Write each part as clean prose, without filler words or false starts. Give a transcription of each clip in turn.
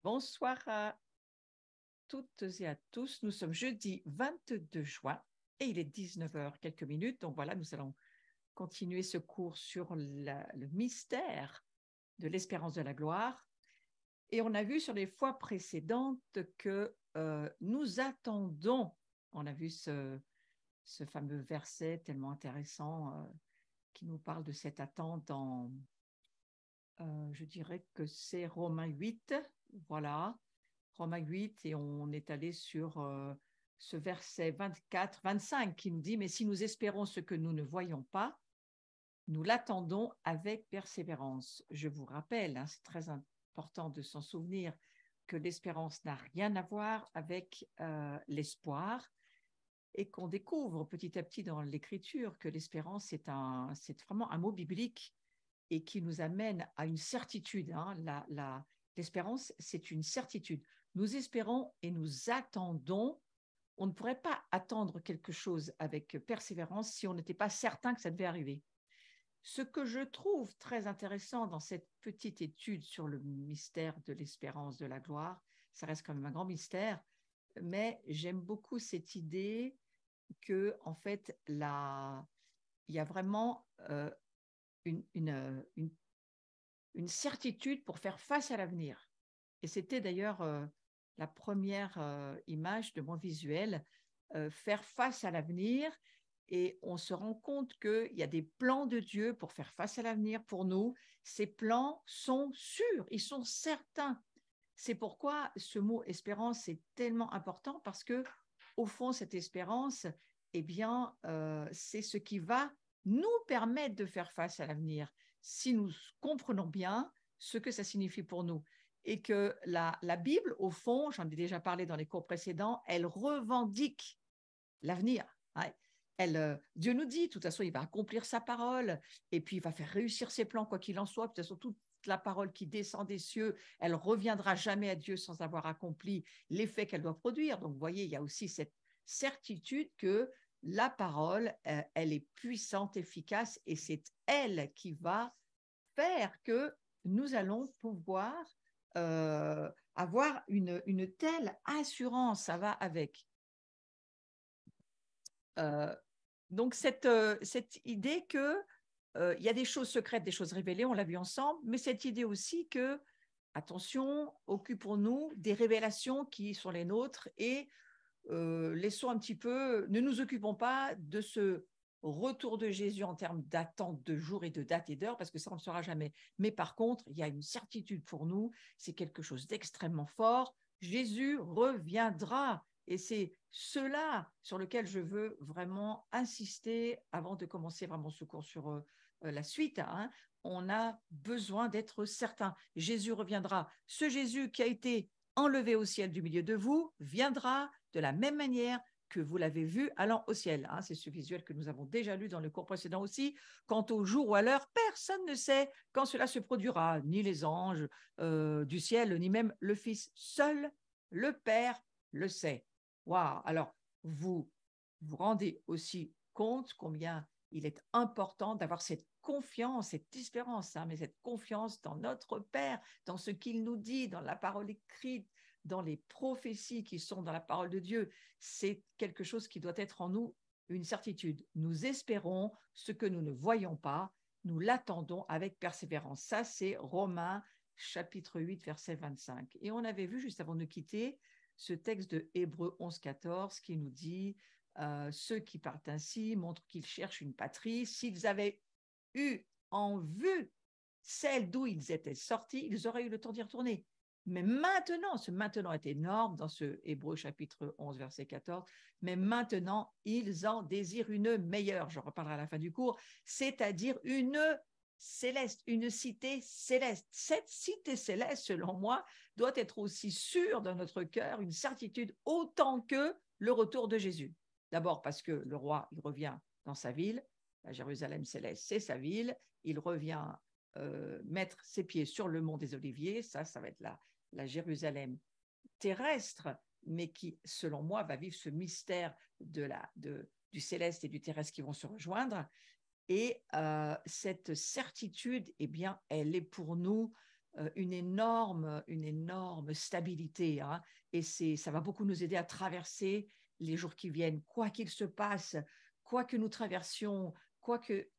Bonsoir à toutes et à tous. Nous sommes jeudi 22 juin et il est 19 heures quelques minutes. Donc voilà, nous allons continuer ce cours sur le mystère de l'espérance de la gloire. Et on a vu sur les fois précédentes que nous attendons, on a vu ce fameux verset tellement intéressant qui nous parle de cette attente dans, je dirais que c'est Romains 8, voilà. Romains 8, et on est allé sur ce verset 24, 25 qui nous dit « Mais si nous espérons ce que nous ne voyons pas, nous l'attendons avec persévérance. » Je vous rappelle, hein, c'est très important de s'en souvenir, que l'espérance n'a rien à voir avec l'espoir et qu'on découvre petit à petit dans l'Écriture que l'espérance, c'est vraiment un mot biblique et qui nous amène à une certitude. Hein. L'espérance, c'est une certitude. Nous espérons et nous attendons. On ne pourrait pas attendre quelque chose avec persévérance si on n'était pas certain que ça devait arriver. Ce que je trouve très intéressant dans cette petite étude sur le mystère de l'espérance de la gloire, ça reste quand même un grand mystère, mais j'aime beaucoup cette idée que, en fait, il y a vraiment une, une, une, une certitude pour faire face à l'avenir. Et c'était d'ailleurs la première image de mon visuel, faire face à l'avenir. Et on se rend compte qu'il y a des plans de Dieu pour faire face à l'avenir pour nous. Ces plans sont sûrs, ils sont certains. C'est pourquoi ce mot espérance est tellement important parce que, au fond, cette espérance, eh bien, c'est ce qui va nous permettre de faire face à l'avenir si nous comprenons bien ce que ça signifie pour nous. Et que la Bible, au fond, j'en ai déjà parlé dans les cours précédents, elle revendique l'avenir. Ouais. Dieu nous dit, de toute façon, il va accomplir sa parole, et puis il va faire réussir ses plans, quoi qu'il en soit. De toute façon, toute la parole qui descend des cieux, elle reviendra jamais à Dieu sans avoir accompli l'effet qu'elle doit produire. Donc, vous voyez, il y a aussi cette certitude que la parole, elle est puissante, efficace, et c'est elle qui va faire que nous allons pouvoir avoir une telle assurance, ça va avec. Euh, donc, cette idée que il y a des choses secrètes, des choses révélées, on l'a vu ensemble, mais cette idée aussi que, attention, occupons-nous des révélations qui sont les nôtres et laissons un petit peu, ne nous occupons pas de ce retour de Jésus en termes d'attente de jour et de date et d'heure, parce que ça, on ne le saura jamais. Mais par contre, il y a une certitude pour nous, c'est quelque chose d'extrêmement fort. Jésus reviendra. Et c'est cela sur lequel je veux vraiment insister avant de commencer vraiment ce cours sur la suite. Hein. On a besoin d'être certain. Jésus reviendra. Ce Jésus qui a été enlevé au ciel du milieu de vous viendra de la même manière que vous l'avez vu allant au ciel. Hein, c'est ce visuel que nous avons déjà lu dans le cours précédent aussi. Quant au jour ou à l'heure, personne ne sait quand cela se produira, ni les anges du ciel, ni même le Fils. Seul le Père le sait. Waouh. Alors, vous vous rendez aussi compte combien il est important d'avoir cette confiance, cette espérance, hein, mais cette confiance dans notre Père, dans ce qu'il nous dit, dans la parole écrite, dans les prophéties qui sont dans la parole de Dieu. C'est quelque chose qui doit être en nous une certitude. Nous espérons ce que nous ne voyons pas, nous l'attendons avec persévérance. Ça, c'est Romains chapitre 8, verset 25. Et on avait vu, juste avant de quitter, ce texte de Hébreux 11, 14 qui nous dit ceux qui partent ainsi montrent qu'ils cherchent une patrie. S'ils avaient eu en vue celle d'où ils étaient sortis, ils auraient eu le temps d'y retourner. Mais maintenant, ce maintenant est énorme dans ce Hébreux chapitre 11, verset 14, mais maintenant, ils en désirent une meilleure, je reparlerai à la fin du cours, c'est-à-dire une céleste, une cité céleste. Cette cité céleste, selon moi, doit être aussi sûre dans notre cœur, une certitude autant que le retour de Jésus. D'abord parce que le roi, il revient dans sa ville, la Jérusalem céleste, c'est sa ville, il revient mettre ses pieds sur le mont des Oliviers, ça va être la Jérusalem terrestre, mais qui, selon moi, va vivre ce mystère du céleste et du terrestre qui vont se rejoindre. Et cette certitude, eh bien, elle est pour nous une énorme stabilité, hein, et ça va beaucoup nous aider à traverser les jours qui viennent, quoi qu'il se passe, quoi que nous traversions,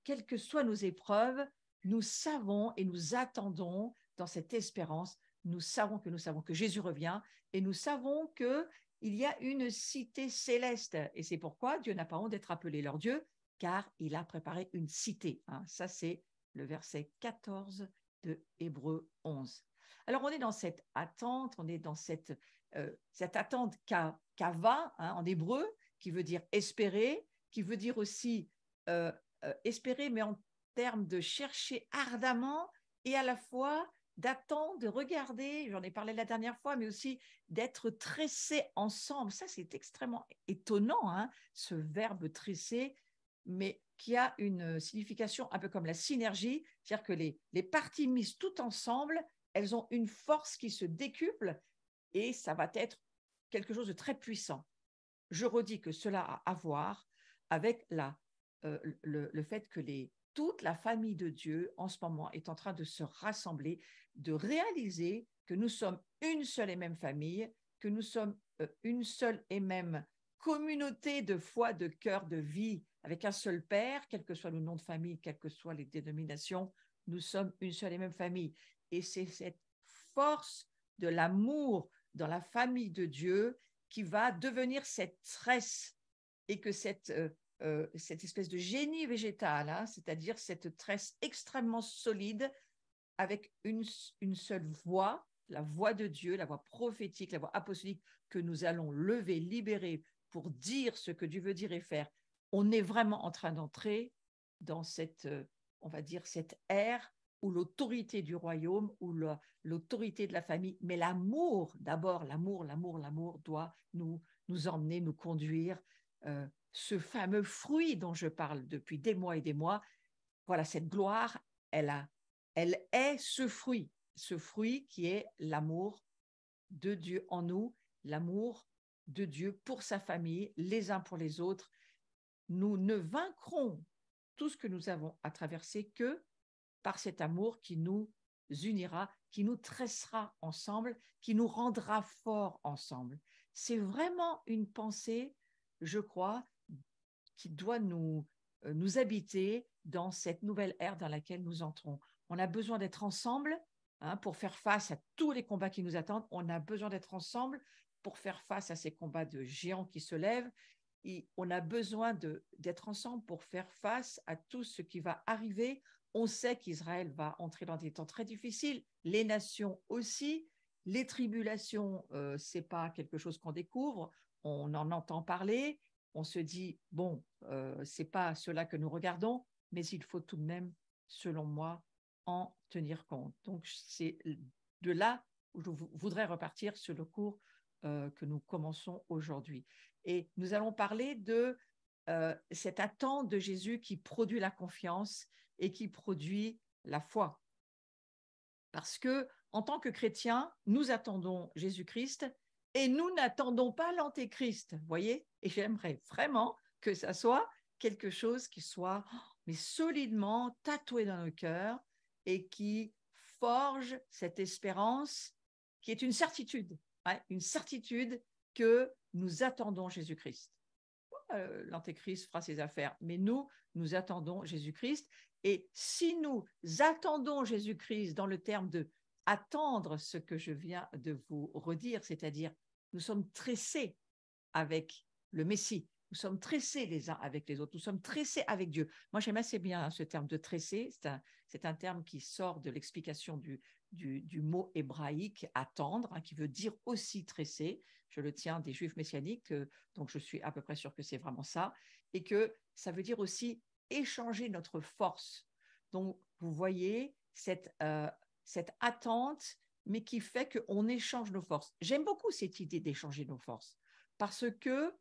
quelles que soient nos épreuves, nous savons et nous attendons dans cette espérance, nous savons que Jésus revient et nous savons qu'il y a une cité céleste. Et c'est pourquoi Dieu n'a pas honte d'être appelé leur Dieu, car il a préparé une cité, hein. Ça, c'est le verset 14 de Hébreux 11. Alors, on est dans cette attente, on est dans cette attente kava, hein, en hébreu, qui veut dire espérer, qui veut dire aussi espérer, mais en termes de chercher ardemment et à la fois d'attendre, de regarder, j'en ai parlé la dernière fois, mais aussi d'être tressés ensemble. Ça, c'est extrêmement étonnant, hein, ce verbe tresser, mais qui a une signification un peu comme la synergie, c'est-à-dire que les parties mises toutes ensemble, elles ont une force qui se décuple et ça va être quelque chose de très puissant. Je redis que cela a à voir avec le fait que toute la famille de Dieu en ce moment est en train de se rassembler, de réaliser que nous sommes une seule et même famille, que nous sommes une seule et même communauté de foi, de cœur, de vie, avec un seul Père, quel que soit le nom de famille, quelles que soient les dénominations, nous sommes une seule et même famille. Et c'est cette force de l'amour dans la famille de Dieu qui va devenir cette tresse et que cette espèce de génie végétal, hein, c'est-à-dire cette tresse extrêmement solide avec une seule voix, la voix de Dieu, la voix prophétique, la voix apostolique que nous allons lever, libérer pour dire ce que Dieu veut dire et faire. On est vraiment en train d'entrer dans cette, on va dire, cette ère où l'autorité du royaume, où l'autorité de la famille, mais l'amour, d'abord, l'amour doit nous emmener, nous conduire. Ce fameux fruit dont je parle depuis des mois et des mois, voilà, cette gloire, elle est ce fruit qui est l'amour de Dieu en nous, l'amour de Dieu pour sa famille, les uns pour les autres. Nous ne vaincrons tout ce que nous avons à traverser que par cet amour qui nous unira, qui nous tressera ensemble, qui nous rendra forts ensemble. C'est vraiment une pensée, je crois, qui doit nous habiter dans cette nouvelle ère dans laquelle nous entrons. On a besoin d'être ensemble, hein, pour faire face à tous les combats qui nous attendent. On a besoin d'être ensemble pour faire face à ces combats de géants qui se lèvent. Et on a besoin d'être ensemble pour faire face à tout ce qui va arriver. On sait qu'Israël va entrer dans des temps très difficiles, les nations aussi. Les tribulations, ce n'est pas quelque chose qu'on découvre, on en entend parler, on se dit, bon, ce n'est pas cela que nous regardons, mais il faut tout de même, selon moi, en tenir compte. Donc, c'est de là où je voudrais repartir sur le cours que nous commençons aujourd'hui. Et nous allons parler de cette attente de Jésus qui produit la confiance et qui produit la foi. Parce que, en tant que chrétiens, nous attendons Jésus-Christ et nous n'attendons pas l'antéchrist, voyez. Et j'aimerais vraiment que ça soit quelque chose qui soit mais solidement tatoué dans nos cœurs et qui forge cette espérance qui est une certitude, hein, une certitude que nous attendons Jésus-Christ. L'antéchrist fera ses affaires, mais nous attendons Jésus-Christ. Et si nous attendons Jésus-Christ dans le terme de attendre ce que je viens de vous redire, c'est-à-dire nous sommes tressés avec le Messie, nous sommes tressés les uns avec les autres, nous sommes tressés avec Dieu. Moi, j'aime assez bien ce terme de tressé, c'est un terme qui sort de l'explication du mot hébraïque attendre, hein, qui veut dire aussi tresser. Je le tiens des Juifs messianiques, donc je suis à peu près sûre que c'est vraiment ça, et que ça veut dire aussi échanger notre force. Donc, vous voyez cette attente, mais qui fait qu'on échange nos forces. J'aime beaucoup cette idée d'échanger nos forces, parce que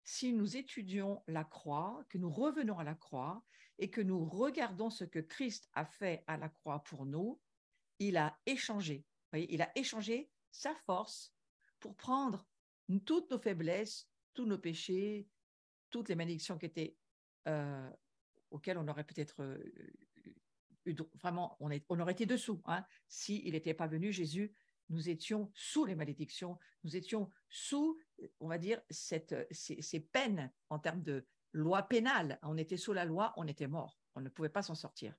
si nous étudions la croix, que nous revenons à la croix et que nous regardons ce que Christ a fait à la croix pour nous, il a échangé. Vous voyez, il a échangé sa force pour prendre toutes nos faiblesses, tous nos péchés, toutes les malédictions qui étaient, auxquelles on aurait peut-être vraiment, on aurait été dessous. Hein. S'il n'était pas venu, Jésus, nous étions sous les malédictions, nous étions sous, on va dire, ces peines en termes de loi pénale. On était sous la loi, on était mort. On ne pouvait pas s'en sortir.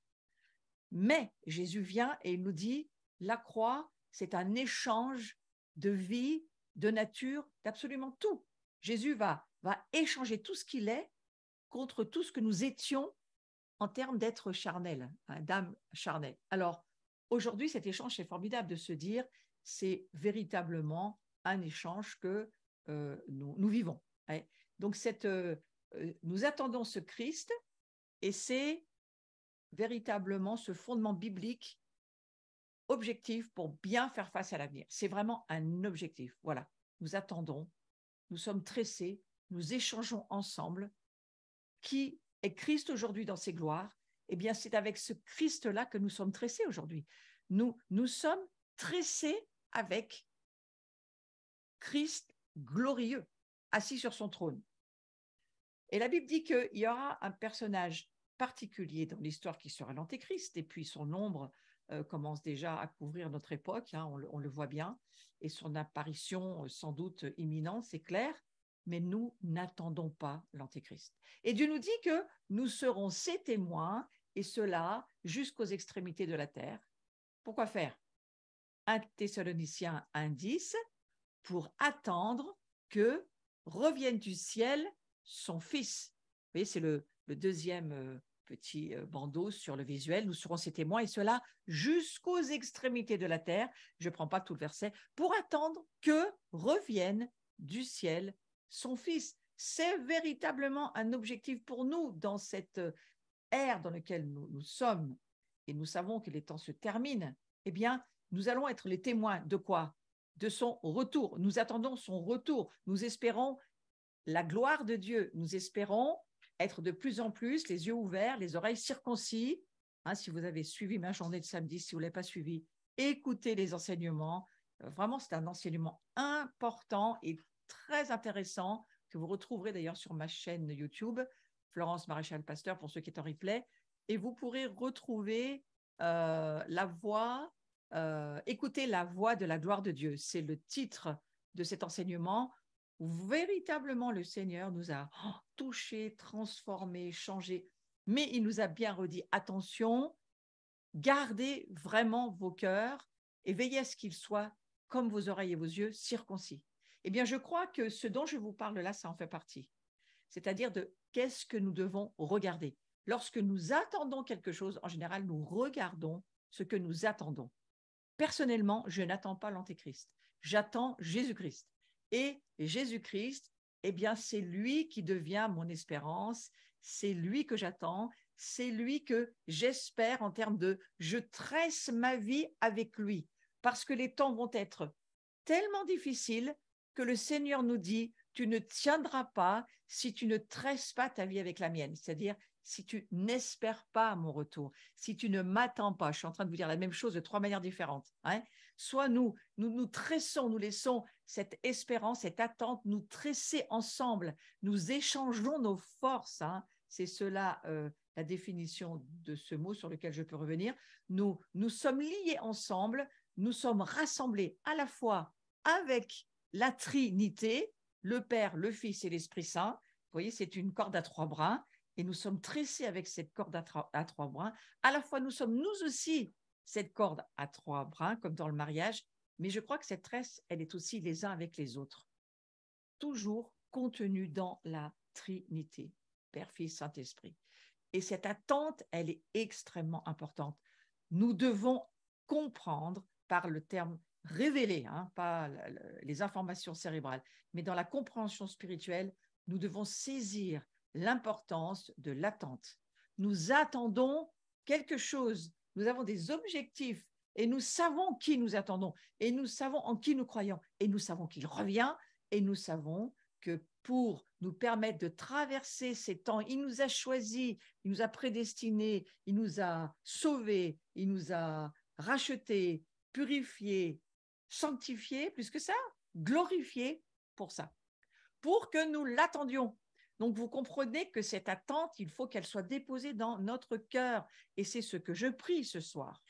Mais Jésus vient et il nous dit, la croix, c'est un échange de vie, de nature, d'absolument tout. Jésus va échanger tout ce qu'il est contre tout ce que nous étions en termes d'être charnel, hein, d'âme charnelle. Alors, aujourd'hui, cet échange, c'est formidable de se dire, c'est véritablement un échange que nous vivons. Hein. Donc, nous attendons ce Christ et c'est véritablement ce fondement biblique objectif pour bien faire face à l'avenir. C'est vraiment un objectif. Voilà, nous attendons, nous sommes tressés, nous échangeons ensemble. Qui est Christ aujourd'hui dans ses gloires? Eh bien, c'est avec ce Christ-là que nous sommes tressés aujourd'hui. Nous sommes tressés avec Christ glorieux, assis sur son trône. Et la Bible dit qu'il y aura un personnage particulier dans l'histoire qui sera l'Antéchrist, et puis son ombre commence déjà à couvrir notre époque, hein, on le voit bien, et son apparition sans doute imminente, c'est clair, mais nous n'attendons pas l'Antéchrist. Et Dieu nous dit que nous serons ses témoins, et cela jusqu'aux extrémités de la terre. Pourquoi faire? 1 Thessaloniciens 1,10, pour attendre que revienne du ciel son Fils. Vous voyez, c'est le deuxième petit bandeau sur le visuel. Nous serons ses témoins, et cela jusqu'aux extrémités de la terre. Je ne prends pas tout le verset. Pour attendre que revienne du ciel son Fils. C'est véritablement un objectif pour nous dans cette ère dans laquelle nous sommes, et nous savons que les temps se terminent. Eh bien, nous allons être les témoins de quoi? De son retour. Nous attendons son retour. Nous espérons la gloire de Dieu. Nous espérons être de plus en plus les yeux ouverts, les oreilles circoncis. Hein, si vous avez suivi ma journée de samedi, si vous ne l'avez pas suivi, écoutez les enseignements. Vraiment, c'est un enseignement important et très intéressant que vous retrouverez d'ailleurs sur ma chaîne YouTube, Florence Maréchal-Pasteur, pour ceux qui sont en replay. Et vous pourrez retrouver la voix, écouter la voix de la gloire de Dieu. C'est le titre de cet enseignement où véritablement le Seigneur nous a touchés, transformés, changés. Mais il nous a bien redit, attention, gardez vraiment vos cœurs et veillez à ce qu'ils soient, comme vos oreilles et vos yeux, circoncis. Eh bien, je crois que ce dont je vous parle là, ça en fait partie. C'est-à-dire de qu'est-ce que nous devons regarder. Lorsque nous attendons quelque chose, en général, nous regardons ce que nous attendons. Personnellement, je n'attends pas l'Antéchrist. J'attends Jésus-Christ. Et Jésus-Christ, eh bien, c'est lui qui devient mon espérance, c'est lui que j'attends, c'est lui que j'espère en termes de je tresse ma vie avec lui. Parce que les temps vont être tellement difficiles que le Seigneur nous dit, tu ne tiendras pas si tu ne tresses pas ta vie avec la mienne. C'est-à-dire, si tu n'espères pas mon retour, si tu ne m'attends pas. Je suis en train de vous dire la même chose de 3 manières différentes. Hein. Soit nous tressons, nous laissons cette espérance, cette attente, nous tresser ensemble, nous échangeons nos forces. Hein. C'est cela la définition de ce mot sur lequel je peux revenir. Nous sommes liés ensemble, nous sommes rassemblés à la fois avec la Trinité, le Père, le Fils et l'Esprit Saint. Vous voyez, c'est une corde à 3 brins. Et nous sommes tressés avec cette corde à 3 brins. À la fois, nous sommes nous aussi cette corde à 3 brins, comme dans le mariage, mais je crois que cette tresse, elle est aussi les uns avec les autres. Toujours contenue dans la Trinité, Père, Fils, Saint-Esprit. Et cette attente, elle est extrêmement importante. Nous devons comprendre par le terme révélé, hein, pas les informations cérébrales, mais dans la compréhension spirituelle, nous devons saisir l'importance de l'attente. Nous attendons quelque chose, nous avons des objectifs et nous savons qui nous attendons et nous savons en qui nous croyons et nous savons qu'il revient et nous savons que pour nous permettre de traverser ces temps, il nous a choisis, il nous a prédestinés, il nous a sauvés, il nous a rachetés, purifiés, sanctifiés, plus que ça, glorifiés pour ça, pour que nous l'attendions. Donc, vous comprenez que cette attente, il faut qu'elle soit déposée dans notre cœur. Et c'est ce que je prie ce soir,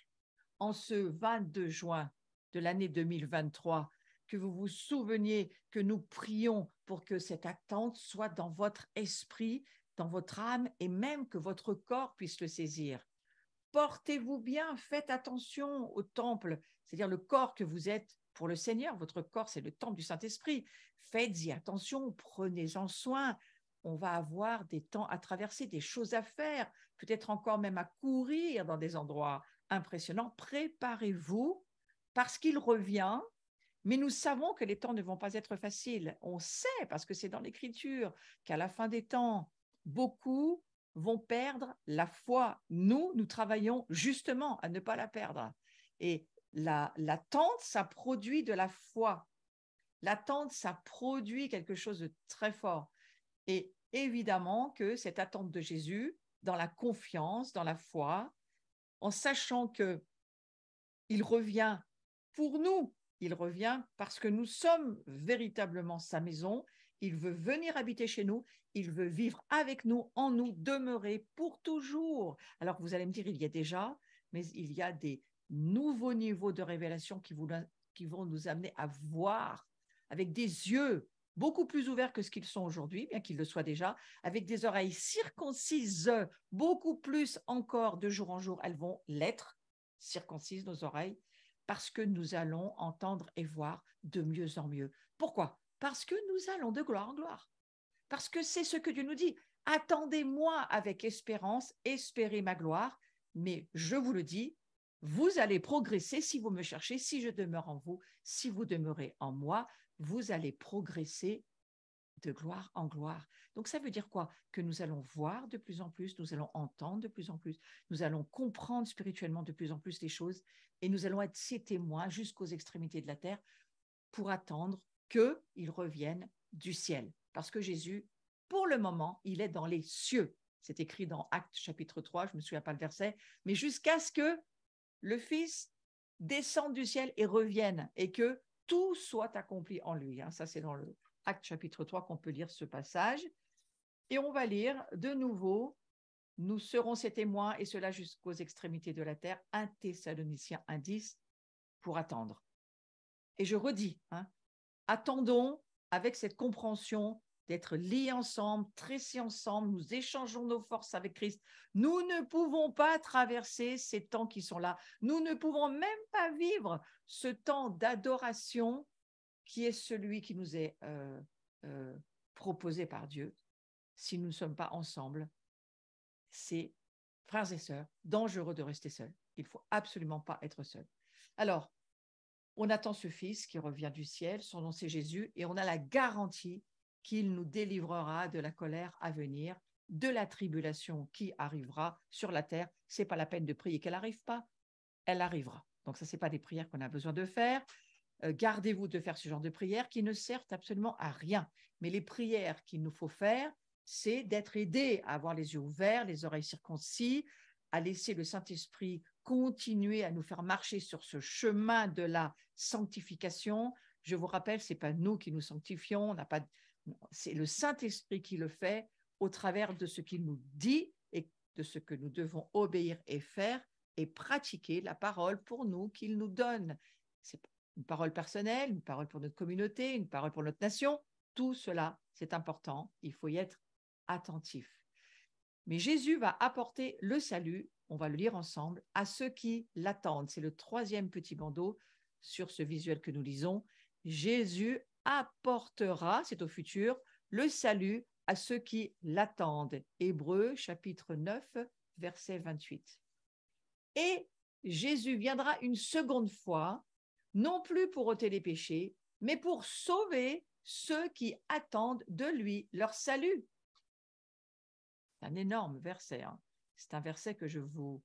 en ce 22 juin de l'année 2023, que vous vous souveniez que nous prions pour que cette attente soit dans votre esprit, dans votre âme, et même que votre corps puisse le saisir. Portez-vous bien, faites attention au temple, c'est-à-dire le corps que vous êtes pour le Seigneur. Votre corps, c'est le temple du Saint-Esprit. Faites-y attention, prenez-en soin. On va avoir des temps à traverser, des choses à faire, peut-être encore même à courir dans des endroits impressionnants. Préparez-vous parce qu'il revient, mais nous savons que les temps ne vont pas être faciles. On sait, parce que c'est dans l'Écriture, qu'à la fin des temps, beaucoup vont perdre la foi. Nous travaillons justement à ne pas la perdre. Et l'attente, ça produit de la foi. L'attente, ça produit quelque chose de très fort. Et évidemment que cette attente de Jésus, dans la confiance, dans la foi, en sachant qu'il revient pour nous, il revient parce que nous sommes véritablement sa maison, il veut venir habiter chez nous, il veut vivre avec nous, en nous, demeurer pour toujours. Alors vous allez me dire, il y a déjà, mais il y a des nouveaux niveaux de révélation qui vont nous amener à voir avec des yeux beaucoup plus ouverts que ce qu'ils sont aujourd'hui, bien qu'ils le soient déjà, avec des oreilles circoncises, beaucoup plus encore de jour en jour, elles vont l'être, circoncises nos oreilles, parce que nous allons entendre et voir de mieux en mieux. Pourquoi? Parce que nous allons de gloire en gloire. Parce que c'est ce que Dieu nous dit. Attendez-moi avec espérance, espérez ma gloire, mais je vous le dis, vous allez progresser si vous me cherchez, si je demeure en vous, si vous demeurez en moi, vous allez progresser de gloire en gloire. Donc ça veut dire quoi? Que nous allons voir de plus en plus, nous allons entendre de plus en plus, nous allons comprendre spirituellement de plus en plus les choses et nous allons être ses témoins jusqu'aux extrémités de la terre pour attendre qu'il revienne du ciel. Parce que Jésus, pour le moment, il est dans les cieux. C'est écrit dans Actes chapitre 3, je ne me souviens pas le verset, mais jusqu'à ce que le Fils descende du ciel et revienne et que tout soit accompli en lui. Ça, c'est dans le Actes chapitre 3 qu'on peut lire ce passage. Et on va lire de nouveau, nous serons ses témoins et cela jusqu'aux extrémités de la terre, 1 Thessaloniciens 1,10 pour attendre. Et je redis, attendons avec cette compréhension d'être liés ensemble, tressés ensemble, nous échangeons nos forces avec Christ. Nous ne pouvons pas traverser ces temps qui sont là. Nous ne pouvons même pas vivre ce temps d'adoration qui est celui qui nous est proposé par Dieu si nous ne sommes pas ensemble. C'est, frères et sœurs, dangereux de rester seul. Il ne faut absolument pas être seul. Alors, on attend ce Fils qui revient du ciel, son nom c'est Jésus, et on a la garantie qu'il nous délivrera de la colère à venir, de la tribulation qui arrivera sur la terre. Ce n'est pas la peine de prier qu'elle n'arrive pas, elle arrivera. Donc ça, ce n'est pas des prières qu'on a besoin de faire. Gardez-vous de faire ce genre de prières qui ne servent absolument à rien. Mais les prières qu'il nous faut faire, c'est d'être aidés à avoir les yeux ouverts, les oreilles circoncis, à laisser le Saint-Esprit continuer à nous faire marcher sur ce chemin de la sanctification. Je vous rappelle, ce n'est pas nous qui nous sanctifions, c'est le Saint-Esprit qui le fait au travers de ce qu'il nous dit et de ce que nous devons obéir et faire et pratiquer la parole pour nous qu'il nous donne. C'est une parole personnelle, une parole pour notre communauté, une parole pour notre nation. Tout cela, c'est important. Il faut y être attentif. Mais Jésus va apporter le salut, on va le lire ensemble, à ceux qui l'attendent. C'est le troisième petit bandeau sur ce visuel que nous lisons. Jésus apportera, c'est au futur, le salut à ceux qui l'attendent. Hébreux chapitre 9, verset 28. Et Jésus viendra une seconde fois, non plus pour ôter les péchés, mais pour sauver ceux qui attendent de lui leur salut. C'est un énorme verset. C'est un verset que je vous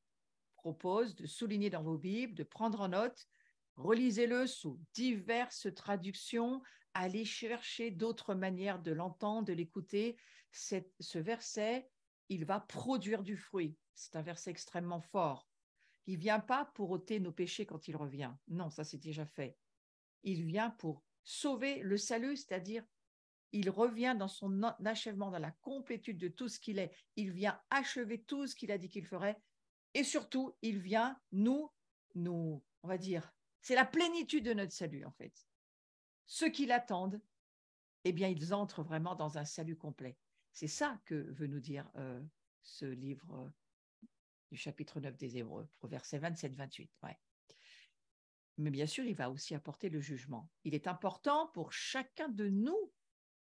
propose de souligner dans vos Bibles, de prendre en note. Relisez-le sous diverses traductions. Allez chercher d'autres manières de l'entendre, de l'écouter. Ce verset, il va produire du fruit. C'est un verset extrêmement fort. Il ne vient pas pour ôter nos péchés quand il revient. Non, ça c'est déjà fait. Il vient pour sauver le salut, c'est-à-dire il revient dans son achèvement, dans la complétude de tout ce qu'il est. Il vient achever tout ce qu'il a dit qu'il ferait. Et surtout, il vient on va dire, c'est la plénitude de notre salut, en fait. Ceux qui l'attendent, eh bien, ils entrent vraiment dans un salut complet. C'est ça que veut nous dire ce livre du chapitre 9 des Hébreux, au verset 27-28. Ouais. Mais bien sûr, il va aussi apporter le jugement. Il est important pour chacun de nous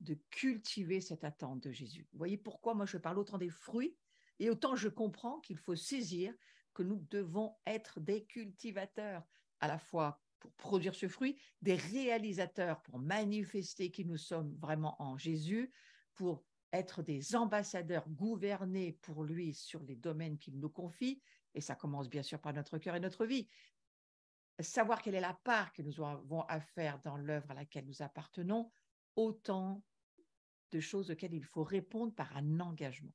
de cultiver cette attente de Jésus. Vous voyez pourquoi moi je parle autant des fruits et autant je comprends qu'il faut saisir que nous devons être des cultivateurs, à la fois pour produire ce fruit, des réalisateurs pour manifester qui nous sommes vraiment en Jésus, pour être des ambassadeurs gouvernés pour lui sur les domaines qu'il nous confie, et ça commence bien sûr par notre cœur et notre vie. Savoir quelle est la part que nous avons à faire dans l'œuvre à laquelle nous appartenons, autant de choses auxquelles il faut répondre par un engagement.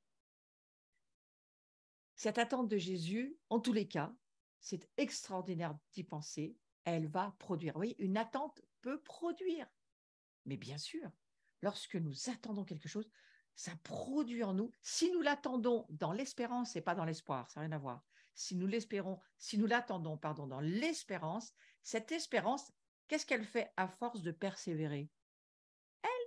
Cette attente de Jésus, en tous les cas, c'est extraordinaire d'y penser, elle va produire. Vous voyez, une attente peut produire. Mais bien sûr, lorsque nous attendons quelque chose, ça produit en nous. Si nous l'attendons dans l'espérance et pas dans l'espoir, ça n'a rien à voir. Si nous l'attendons, dans l'espérance, cette espérance, qu'est-ce qu'elle fait à force de persévérer?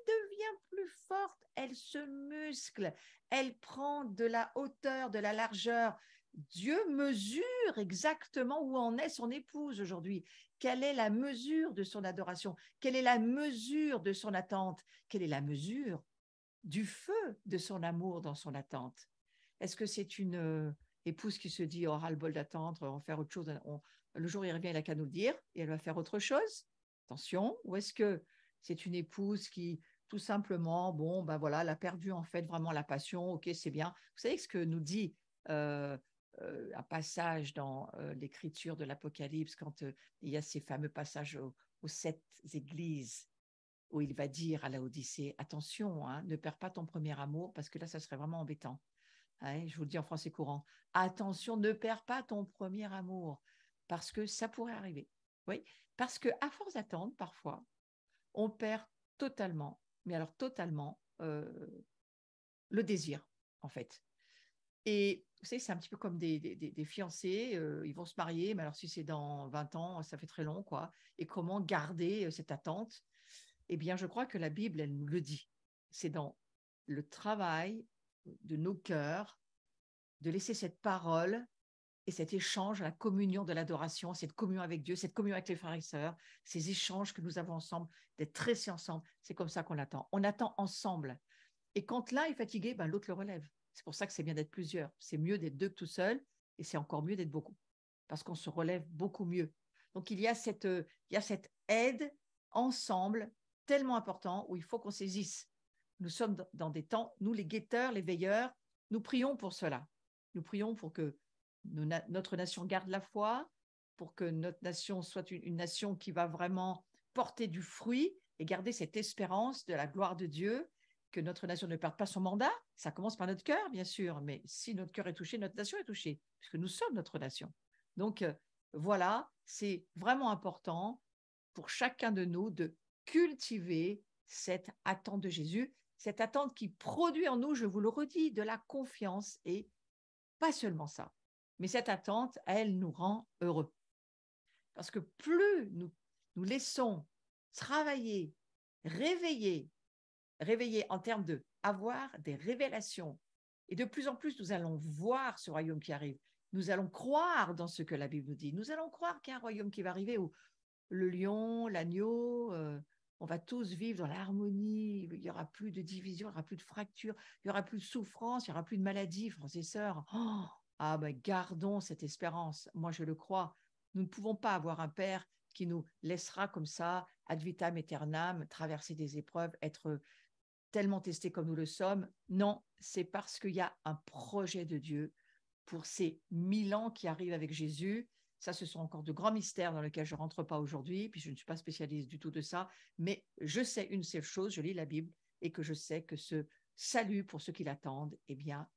Devient plus forte, elle se muscle, elle prend de la hauteur, de la largeur. Dieu mesure exactement où en est son épouse aujourd'hui. Quelle est la mesure de son adoration? Quelle est la mesure de son attente? Quelle est la mesure du feu de son amour dans son attente? Est-ce que c'est une épouse qui se dit oh, ras-le-bol d'attendre, on va faire autre chose, le jour où il revient, il n'a qu'à nous le dire et elle va faire autre chose? Attention. Ou est-ce que c'est une épouse qui tout simplement, bon, ben voilà, elle a perdu en fait vraiment la passion, ok, c'est bien. Vous savez ce que nous dit un passage dans l'écriture de l'Apocalypse, quand il y a ces fameux passages aux 7 églises, où il va dire à Laodicée, attention, hein, ne perds pas ton premier amour, parce que là, ça serait vraiment embêtant. Hein, je vous le dis en français courant, attention, ne perds pas ton premier amour, parce que ça pourrait arriver. Oui, parce qu'à force d'attendre, parfois, on perd totalement, mais alors totalement, le désir, en fait. Et vous savez, c'est un petit peu comme des fiancés, ils vont se marier, mais alors si c'est dans 20 ans, ça fait très long, quoi. Et comment garder cette attente? Eh bien, je crois que la Bible, elle nous le dit. C'est dans le travail de nos cœurs, de laisser cette parole et cet échange, la communion de l'adoration, cette communion avec Dieu, cette communion avec les frères et sœurs, ces échanges que nous avons ensemble, d'être restés ensemble, c'est comme ça qu'on attend. On attend ensemble. Et quand l'un est fatigué, ben, l'autre le relève. C'est pour ça que c'est bien d'être plusieurs. C'est mieux d'être deux que tout seul, et c'est encore mieux d'être beaucoup, parce qu'on se relève beaucoup mieux. Donc il y a cette aide ensemble tellement important où il faut qu'on saisisse. Nous sommes dans des temps, nous les guetteurs, les veilleurs, nous prions pour cela. Nous prions pour que notre nation garde la foi, pour que notre nation soit une nation qui va vraiment porter du fruit et garder cette espérance de la gloire de Dieu, que notre nation ne perde pas son mandat. Ça commence par notre cœur, bien sûr, mais si notre cœur est touché, notre nation est touchée, puisque nous sommes notre nation. Donc, voilà, c'est vraiment important pour chacun de nous de cultiver cette attente de Jésus, cette attente qui produit en nous, je vous le redis, de la confiance et pas seulement ça, mais cette attente, elle nous rend heureux. Parce que plus nous laissons travailler, réveiller en termes de avoir des révélations, et de plus en plus, nous allons voir ce royaume qui arrive. Nous allons croire dans ce que la Bible nous dit. Nous allons croire qu'il y a un royaume qui va arriver où le lion, l'agneau, on va tous vivre dans l'harmonie. Il n'y aura plus de division, il n'y aura plus de fracture, il n'y aura plus de souffrance, il n'y aura plus de maladie, frères et sœurs. Oh, ah ben, gardons cette espérance. Moi, je le crois. Nous ne pouvons pas avoir un Père qui nous laissera comme ça, ad vitam aeternam, traverser des épreuves, être tellement testés comme nous le sommes. Non, c'est parce qu'il y a un projet de Dieu pour ces 1000 ans qui arrivent avec Jésus. Ça, ce sont encore de grands mystères dans lesquels je ne rentre pas aujourd'hui, puis je ne suis pas spécialiste du tout de ça, mais je sais une seule chose, je lis la Bible, et que je sais que ce salut, pour ceux qui l'attendent, eh bien,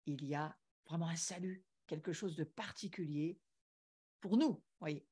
il y a vraiment un salut, quelque chose de particulier pour nous, voyez,